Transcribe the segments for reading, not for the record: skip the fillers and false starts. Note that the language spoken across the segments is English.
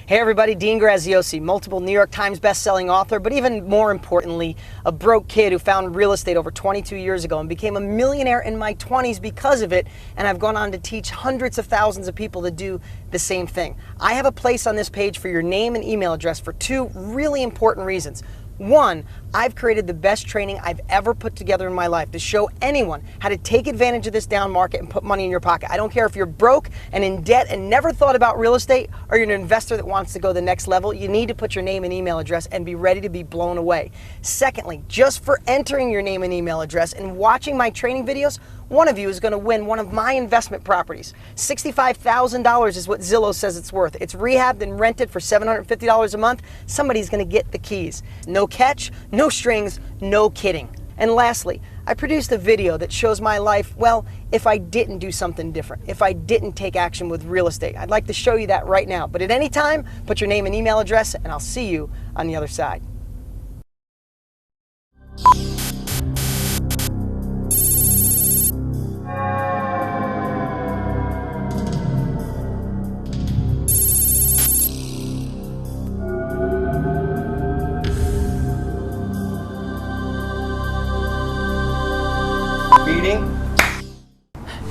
Hey everybody, Dean Graziosi, multiple New York Times best-selling author, but even more importantly, a broke kid who found real estate over 22 years ago and became a millionaire in my 20s because of it, and I've gone on to teach hundreds of thousands of people to do the same thing. I have a place on this page for your name and email address for two really important reasons. One, I've created the best training I've ever put together in my life to show anyone how to take advantage of this down market and put money in your pocket. I don't care if you're broke and in debt and never thought about real estate, or you're an investor that wants to go the next level. You need to put your name and email address and be ready to be blown away. Secondly, just for entering your name and email address and watching my training videos, one of you is going to win one of my investment properties. $65,000 is what Zillow says it's worth. It's rehabbed and rented for $750 a month. Somebody's going to get the keys. No catch, no strings, no kidding. And lastly, I produced a video that shows my life, well, if I didn't do something different, if I didn't take action with real estate. I'd like to show you that right now. But at any time, put your name and email address, and I'll see you on the other side.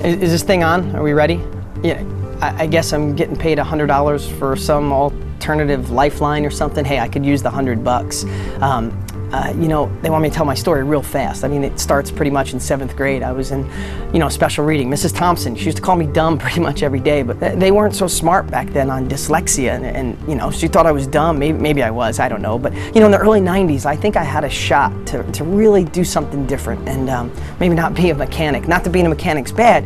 Is this thing on? Are we ready? Yeah, I guess I'm getting paid $100 for some alternative lifeline or something. Hey, I could use the $100. You know, they want me to tell my story real fast. I mean, it starts pretty much in 7th grade. I was in, special reading. Mrs. Thompson, she used to call me dumb pretty much every day, but they weren't so smart back then on dyslexia, and she thought I was dumb. Maybe I was, I don't know. But, in the early 90s, I think I had a shot to really do something different and maybe not be a mechanic. Not that being a mechanic's bad.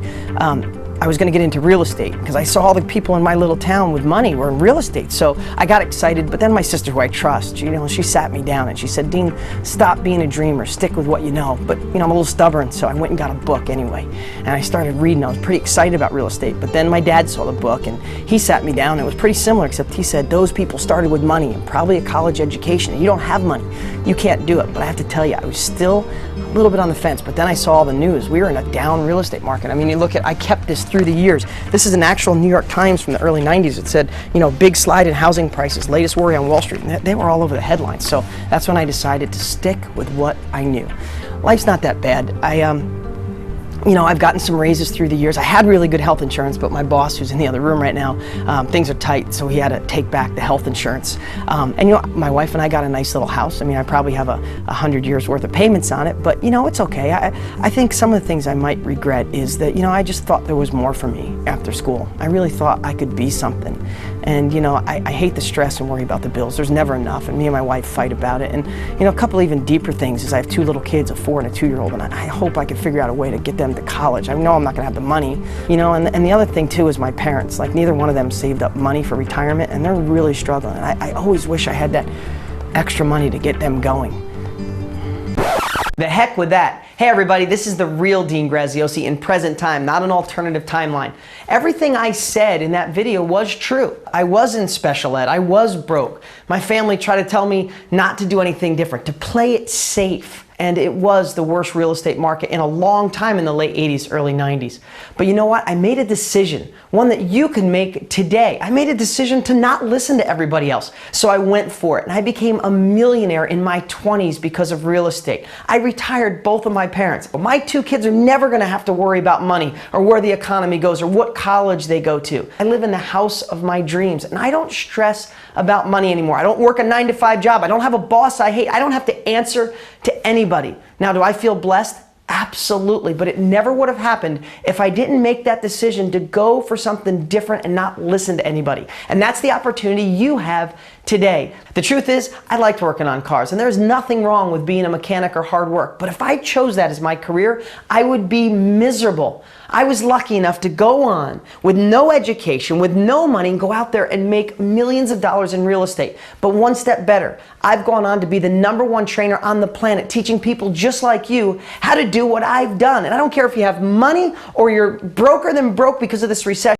I was going to get into real estate because I saw all the people in my little town with money were in real estate. So I got excited, but then my sister, who I trust, she sat me down and she said, Dean, stop being a dreamer, stick with what you know. But I'm a little stubborn, so I went and got a book anyway. And I started reading. I was pretty excited about real estate, but then my dad saw the book and he sat me down. It was pretty similar, except he said, those people started with money and probably a college education, and you don't have money. You can't do it. But I have to tell you, I was still a little bit on the fence, but then I saw all the news. We were in a down real estate market. I mean, I kept this through the years. This is an actual New York Times from the early 90s. It said, big slide in housing prices, latest worry on Wall Street. And they were all over the headlines. So that's when I decided to stick with what I knew. Life's not that bad. I've gotten some raises through the years. I had really good health insurance, but my boss, who's in the other room right now, things are tight, so he had to take back the health insurance. My wife and I got a nice little house. I mean, I probably have 100 years worth of payments on it, but it's okay. I think some of the things I might regret is that, I just thought there was more for me after school. I really thought I could be something. And, I hate the stress and worry about the bills. There's never enough, and me and my wife fight about it. And, a couple even deeper things is I have 2 little kids, a 4 and a 2-year-old, and I hope I can figure out a way to get them to college. I know I'm not going to have the money, and the other thing too is my parents. Like, neither one of them saved up money for retirement, and they're really struggling. And I always wish I had that extra money to get them going. The heck with that. Hey everybody, this is the real Dean Graziosi in present time, not an alternative timeline. Everything I said in that video was true. I was in special ed. I was broke. My family tried to tell me not to do anything different, to play it safe. And it was the worst real estate market in a long time in the late 80s, early 90s. But you know what? I made a decision, one that you can make today. I made a decision to not listen to everybody else. So I went for it, and I became a millionaire in my 20s because of real estate. I retired both of my parents. But my 2 kids are never going to have to worry about money or where the economy goes or what college they go to. I live in the house of my dreams, and I don't stress about money anymore. I don't work a 9-to-5 job. I don't have a boss I hate. I don't have to answer to anybody. Now, do I feel blessed? Absolutely, but it never would have happened if I didn't make that decision to go for something different and not listen to anybody. And that's the opportunity you have today. The truth is, I liked working on cars, and there's nothing wrong with being a mechanic or hard work. But if I chose that as my career, I would be miserable. I was lucky enough to go on with no education, with no money, and go out there and make millions of dollars in real estate. But one step better, I've gone on to be the #1 trainer on the planet, teaching people just like you how to do what I've done. And I don't care if you have money or you're broker than broke because of this recession.